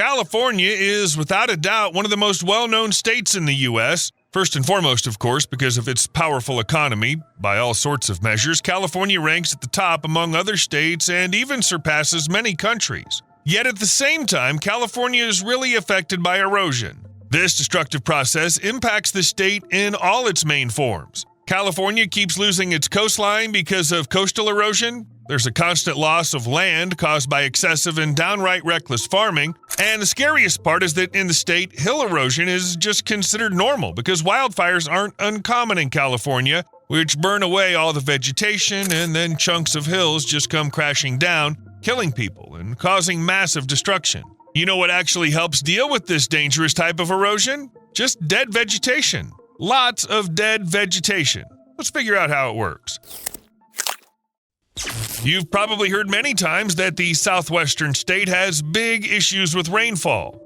California is without a doubt one of the most well-known states in the U.S. First and foremost, of course, because of its powerful economy. By all sorts of measures, California ranks at the top among other states and even surpasses many countries. Yet at the same time, California is really affected by erosion. This destructive process impacts the state in all its main forms. California keeps losing its coastline because of coastal erosion. There's a constant loss of land caused by excessive and downright reckless farming. And the scariest part is that in the state, hill erosion is just considered normal because wildfires aren't uncommon in California, which burn away all the vegetation and then chunks of hills just come crashing down, killing people and causing massive destruction. You know what actually helps deal with this dangerous type of erosion? Just dead vegetation. Lots of dead vegetation. Let's figure out how it works. You've probably heard many times that the southwestern state has big issues with rainfall.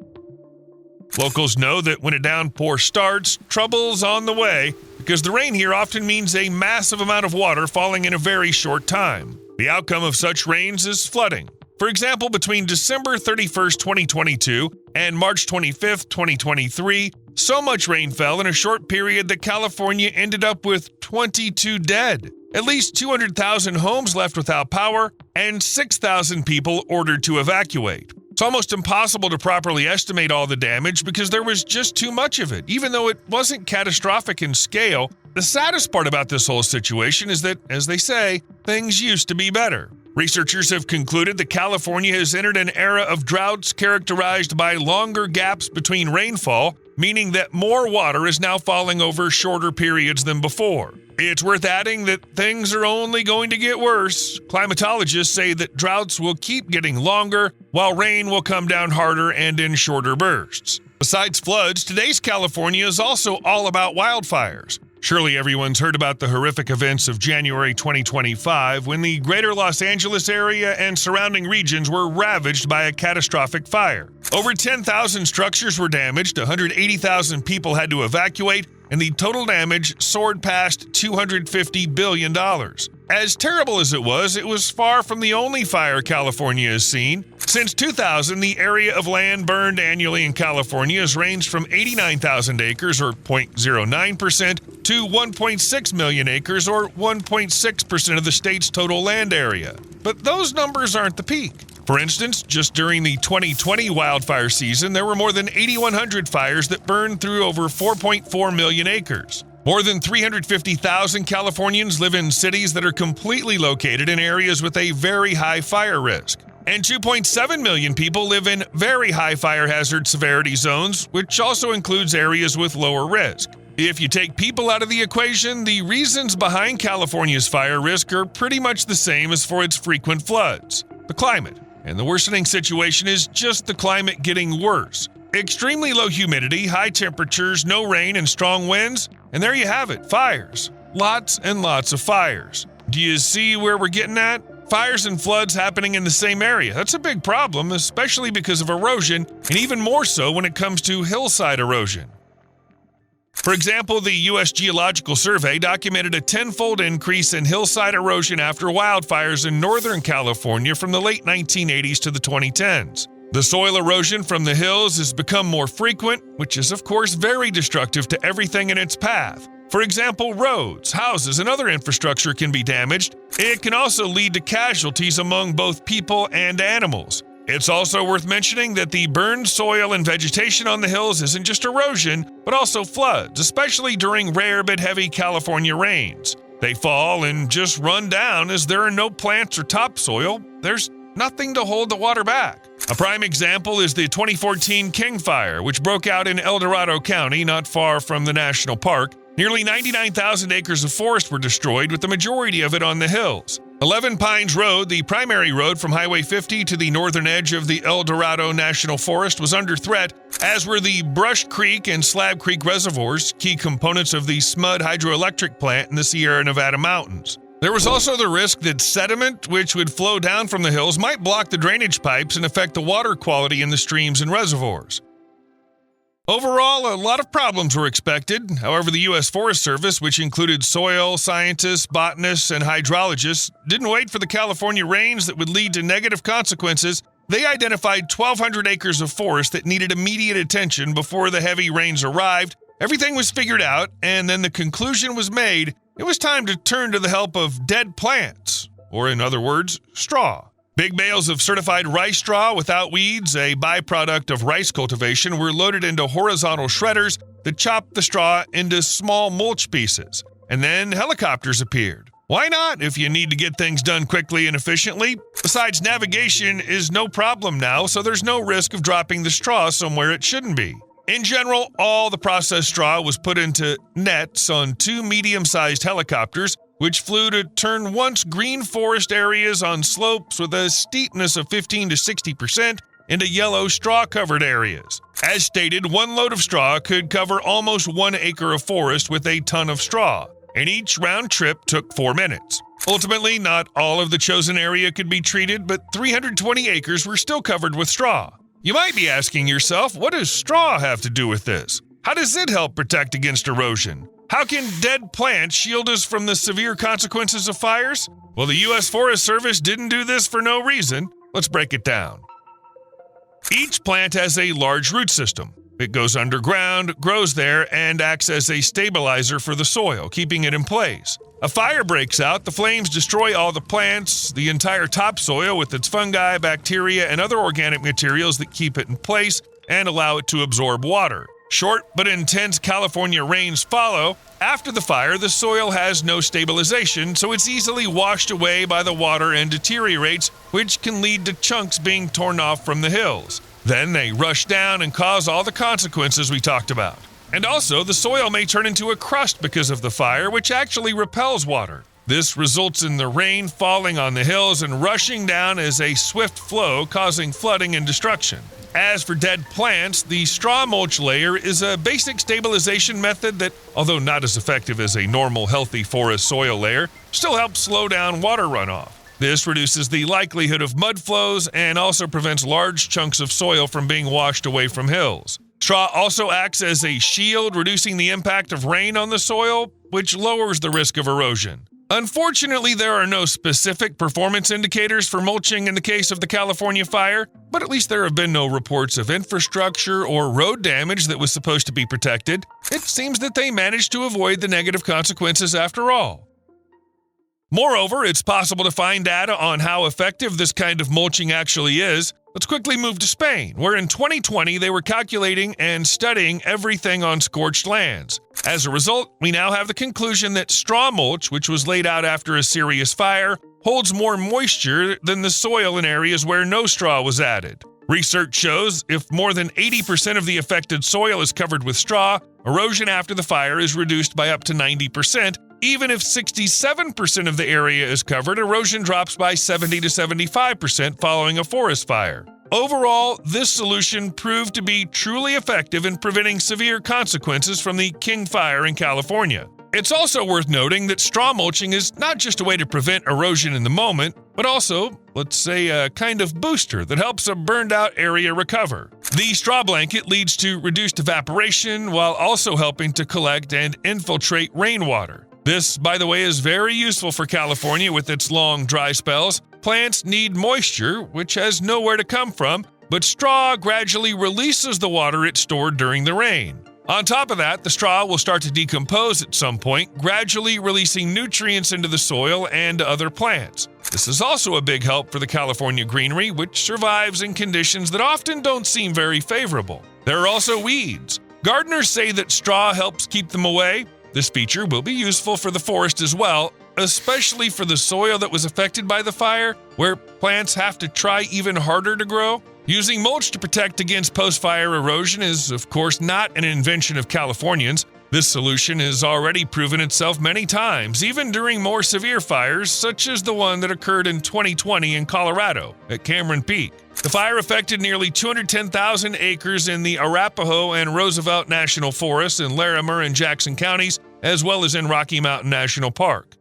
Locals know that when a downpour starts, trouble's on the way because the rain here often means a massive amount of water falling in a very short time. The outcome of such rains is flooding. For example, between December 31st, 2022 and March 25th, 2023, so much rain fell in a short period that California ended up with 22 dead. At least 200,000 homes left without power, and 6,000 people ordered to evacuate. It's almost impossible to properly estimate all the damage because there was just too much of it. Even though it wasn't catastrophic in scale, the saddest part about this whole situation is that, as they say, things used to be better. Researchers have concluded that California has entered an era of droughts characterized by longer gaps between rainfall, meaning that more water is now falling over shorter periods than before. It's worth adding that things are only going to get worse. Climatologists say that droughts will keep getting longer, while rain will come down harder and in shorter bursts. Besides floods, today's California is also all about wildfires. Surely everyone's heard about the horrific events of January 2025 when the greater Los Angeles area and surrounding regions were ravaged by a catastrophic fire. Over 10,000 structures were damaged, 180,000 people had to evacuate, and the total damage soared past $250 billion. As terrible as it was far from the only fire California has seen. Since 2000, the area of land burned annually in California has ranged from 89,000 acres, or 0.09%, to 1.6 million acres, or 1.6% of the state's total land area. But those numbers aren't the peak. For instance, just during the 2020 wildfire season, there were more than 8,100 fires that burned through over 4.4 million acres. More than 350,000 Californians live in cities that are completely located in areas with a very high fire risk. And 2.7 million people live in very high fire hazard severity zones, which also includes areas with lower risk. If you take people out of the equation, the reasons behind California's fire risk are pretty much the same as for its frequent floods: the climate. And the worsening situation is just the climate getting worse. Extremely low humidity, high temperatures, no rain, and strong winds. And there you have it, fires. Lots and lots of fires. Do you see where we're getting at? Fires and floods happening in the same area. That's a big problem, especially because of erosion, and even more so when it comes to hillside erosion. For example, the U.S. Geological Survey documented a tenfold increase in hillside erosion after wildfires in Northern California from the late 1980s to the 2010s. The soil erosion from the hills has become more frequent, which is of course very destructive to everything in its path. For example, roads, houses, and other infrastructure can be damaged. It can also lead to casualties among both people and animals. It's also worth mentioning that the burned soil and vegetation on the hills isn't just erosion, but also floods, especially during rare but heavy California rains. They fall and just run down as there are no plants or topsoil. There's nothing to hold the water back. A prime example is the 2014 King Fire, which broke out in El Dorado County, not far from the national park. Nearly 99,000 acres of forest were destroyed, with the majority of it on the hills. 11 Pines Road, the primary road from Highway 50 to the northern edge of the El Dorado National Forest, was under threat, as were the Brush Creek and Slab Creek reservoirs, key components of the Smud hydroelectric plant in the Sierra Nevada mountains. There was also the risk that sediment, which would flow down from the hills, might block the drainage pipes and affect the water quality in the streams and reservoirs. Overall, a lot of problems were expected. However, the U.S. Forest Service, which included soil scientists, botanists, and hydrologists, didn't wait for the California rains that would lead to negative consequences. They identified 1,200 acres of forest that needed immediate attention before the heavy rains arrived. Everything was figured out, and then the conclusion was made. It was time to turn to the help of dead plants, or in other words, straw. Big bales of certified rice straw without weeds, a byproduct of rice cultivation, were loaded into horizontal shredders that chopped the straw into small mulch pieces. And then helicopters appeared. Why not if you need to get things done quickly and efficiently? Besides, navigation is no problem now, so there's no risk of dropping the straw somewhere it shouldn't be. In general, all the processed straw was put into nets on 2 medium-sized helicopters, which flew to turn once green forest areas on slopes with a steepness of 15 to 60% into yellow straw-covered areas. As stated, 1 load of straw could cover almost 1 acre of forest with a ton of straw, and each round trip took 4 minutes. Ultimately, not all of the chosen area could be treated, but 320 acres were still covered with straw. You might be asking yourself, what does straw have to do with this? How does it help protect against erosion? How can dead plants shield us from the severe consequences of fires? Well, the U.S. Forest Service didn't do this for no reason. Let's break it down. Each plant has a large root system. It goes underground, grows there, and acts as a stabilizer for the soil, keeping it in place. A fire breaks out, the flames destroy all the plants, the entire topsoil with its fungi, bacteria, and other organic materials that keep it in place and allow it to absorb water. Short but intense California rains follow. After the fire, the soil has no stabilization, so it's easily washed away by the water and deteriorates, which can lead to chunks being torn off from the hills. Then they rush down and cause all the consequences we talked about. And also, the soil may turn into a crust because of the fire, which actually repels water. This results in the rain falling on the hills and rushing down as a swift flow, causing flooding and destruction. As for dead plants, the straw mulch layer is a basic stabilization method that, although not as effective as a normal healthy forest soil layer, still helps slow down water runoff. This reduces the likelihood of mud flows and also prevents large chunks of soil from being washed away from hills. Straw also acts as a shield, reducing the impact of rain on the soil, which lowers the risk of erosion. Unfortunately, there are no specific performance indicators for mulching in the case of the California fire, but at least there have been no reports of infrastructure or road damage that was supposed to be protected. It seems that they managed to avoid the negative consequences after all. Moreover, it's possible to find data on how effective this kind of mulching actually is. Let's quickly move to Spain, where in 2020 they were calculating and studying everything on scorched lands. As a result, we now have the conclusion that straw mulch, which was laid out after a serious fire, holds more moisture than the soil in areas where no straw was added. Research shows if more than 80% of the affected soil is covered with straw, erosion after the fire is reduced by up to 90%. Even if 67% of the area is covered, erosion drops by 70 to 75% following a forest fire. Overall, this solution proved to be truly effective in preventing severe consequences from the King Fire in California. It's also worth noting that straw mulching is not just a way to prevent erosion in the moment, but also, let's say, a kind of booster that helps a burned-out area recover. The straw blanket leads to reduced evaporation while also helping to collect and infiltrate rainwater. This, by the way, is very useful for California with its long, dry spells. Plants need moisture, which has nowhere to come from, but straw gradually releases the water it stored during the rain. On top of that, the straw will start to decompose at some point, gradually releasing nutrients into the soil and other plants. This is also a big help for the California greenery, which survives in conditions that often don't seem very favorable. There are also weeds. Gardeners say that straw helps keep them away. This feature will be useful for the forest as well, especially for the soil that was affected by the fire, where plants have to try even harder to grow. Using mulch to protect against post-fire erosion is, of course, not an invention of Californians. This solution has already proven itself many times, even during more severe fires, such as the one that occurred in 2020 in Colorado at Cameron Peak. The fire affected nearly 210,000 acres in the Arapahoe and Roosevelt National Forests in Larimer and Jackson counties, as well as in Rocky Mountain National Park.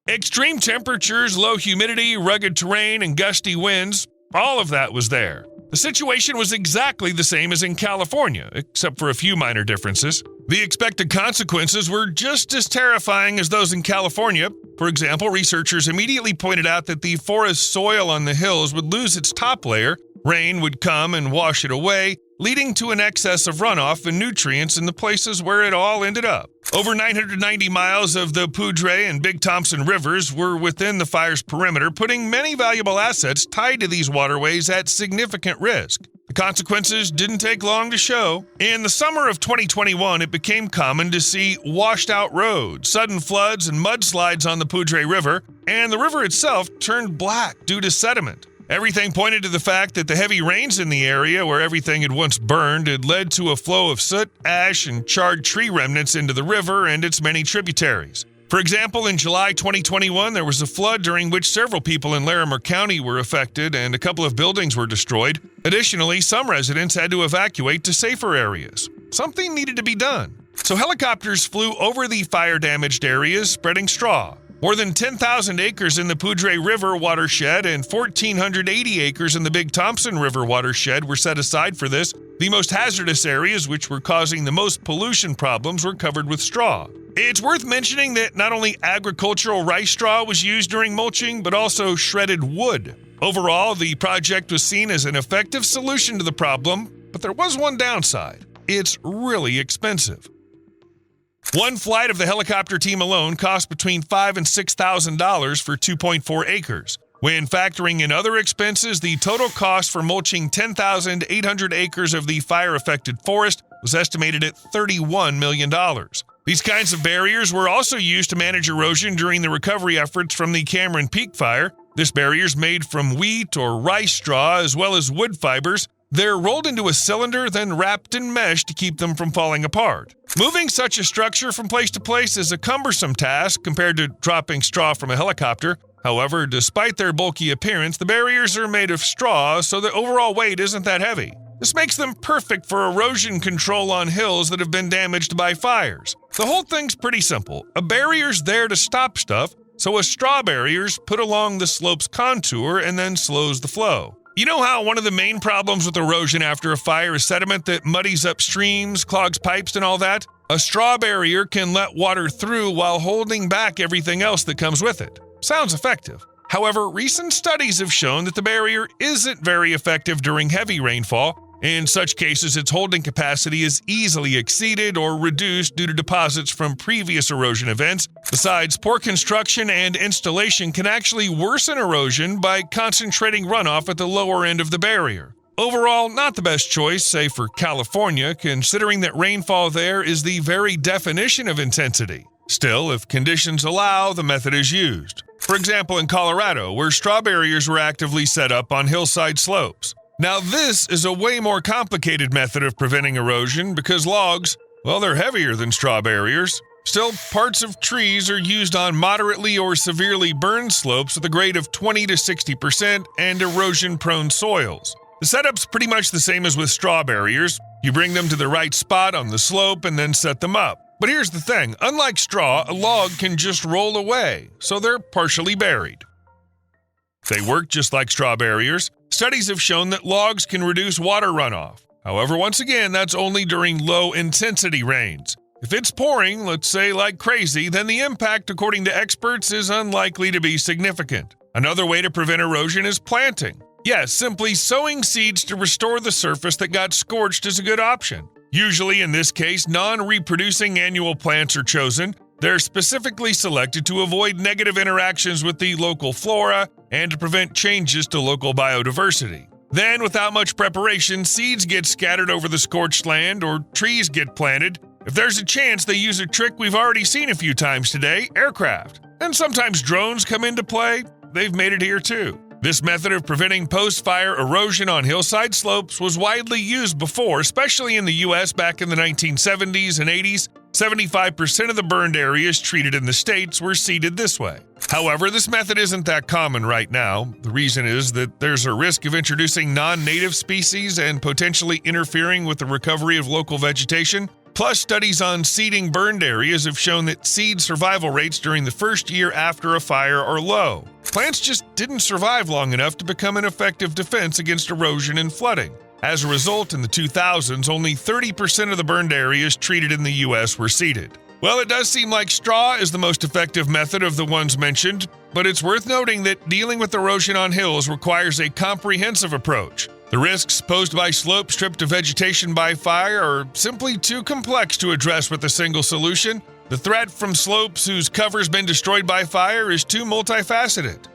Extreme temperatures, low humidity, rugged terrain, and gusty winds, all of that was there. The situation was exactly the same as in California, except for a few minor differences. The expected consequences were just as terrifying as those in California. For example, researchers immediately pointed out that the forest soil on the hills would lose its top layer, rain would come and wash it away, leading to an excess of runoff and nutrients in the places where it all ended up. Over 990 miles of the Poudre and Big Thompson rivers were within the fire's perimeter, putting many valuable assets tied to these waterways at significant risk. The consequences didn't take long to show. In the summer of 2021, it became common to see washed-out roads, sudden floods, and mudslides on the Poudre River, and the river itself turned black due to sediment. Everything pointed to the fact that the heavy rains in the area where everything had once burned had led to a flow of soot, ash, and charred tree remnants into the river and its many tributaries. For example, in July 2021, there was a flood during which several people in Larimer County were affected and a couple of buildings were destroyed. Additionally, some residents had to evacuate to safer areas. Something needed to be done. So helicopters flew over the fire-damaged areas, spreading straw. More than 10,000 acres in the Poudre River watershed and 1,480 acres in the Big Thompson River watershed were set aside for this. The most hazardous areas, which were causing the most pollution problems, were covered with straw. It's worth mentioning that not only agricultural rice straw was used during mulching, but also shredded wood. Overall, the project was seen as an effective solution to the problem, but there was one downside. It's really expensive. One flight of the helicopter team alone cost between $5,000 and $6,000 for 2.4 acres. When factoring in other expenses, the total cost for mulching 10,800 acres of the fire-affected forest was estimated at $31 million. These kinds of barriers were also used to manage erosion during the recovery efforts from the Cameron Peak fire. This barrier is made from wheat or rice straw as well as wood fibers. They're rolled into a cylinder, then wrapped in mesh to keep them from falling apart. Moving such a structure from place to place is a cumbersome task compared to dropping straw from a helicopter. However, despite their bulky appearance, the barriers are made of straw, so the overall weight isn't that heavy. This makes them perfect for erosion control on hills that have been damaged by fires. The whole thing's pretty simple. A barrier's there to stop stuff, so a straw barrier's put along the slope's contour and then slows the flow. You know how one of the main problems with erosion after a fire is sediment that muddies up streams, clogs pipes, and all that? A straw barrier can let water through while holding back everything else that comes with it. Sounds effective. However, recent studies have shown that the barrier isn't very effective during heavy rainfall. In such cases, its holding capacity is easily exceeded or reduced due to deposits from previous erosion events. Besides, poor construction and installation can actually worsen erosion by concentrating runoff at the lower end of the barrier. Overall, not the best choice, say for California, considering that rainfall there is the very definition of intensity. Still, if conditions allow, the method is used. For example, in Colorado, where straw barriers were actively set up on hillside slopes. Now, this is a way more complicated method of preventing erosion because logs, well, they're heavier than straw barriers. Still, parts of trees are used on moderately or severely burned slopes with a grade of 20 to 60% and erosion-prone soils. The setup's pretty much the same as with straw barriers. You bring them to the right spot on the slope and then set them up. But here's the thing, unlike straw, a log can just roll away, so they're partially buried. They work just like straw barriers. Studies have shown that logs can reduce water runoff. However, once again, that's only during low-intensity rains. If it's pouring, let's say like crazy, then the impact, according to experts, is unlikely to be significant. Another way to prevent erosion is planting. Yes, simply sowing seeds to restore the surface that got scorched is a good option. Usually, in this case, non-reproducing annual plants are chosen. They're specifically selected to avoid negative interactions with the local flora and to prevent changes to local biodiversity. Then, without much preparation, seeds get scattered over the scorched land or trees get planted. If there's a chance, they use a trick we've already seen a few times today, aircraft. And sometimes drones come into play. They've made it here too. This method of preventing post-fire erosion on hillside slopes was widely used before, especially in the U.S. back in the 1970s and 80s. 75% of the burned areas treated in the states were seeded this way. However, this method isn't that common right now. The reason is that there's a risk of introducing non-native species and potentially interfering with the recovery of local vegetation. Plus, studies on seeding burned areas have shown that seed survival rates during the first year after a fire are low. Plants just didn't survive long enough to become an effective defense against erosion and flooding. As a result, in the 2000s, only 30% of the burned areas treated in the U.S. were seeded. Well, it does seem like straw is the most effective method of the ones mentioned, but it's worth noting that dealing with erosion on hills requires a comprehensive approach. The risks posed by slopes stripped of vegetation by fire are simply too complex to address with a single solution. The threat from slopes whose cover's been destroyed by fire is too multifaceted.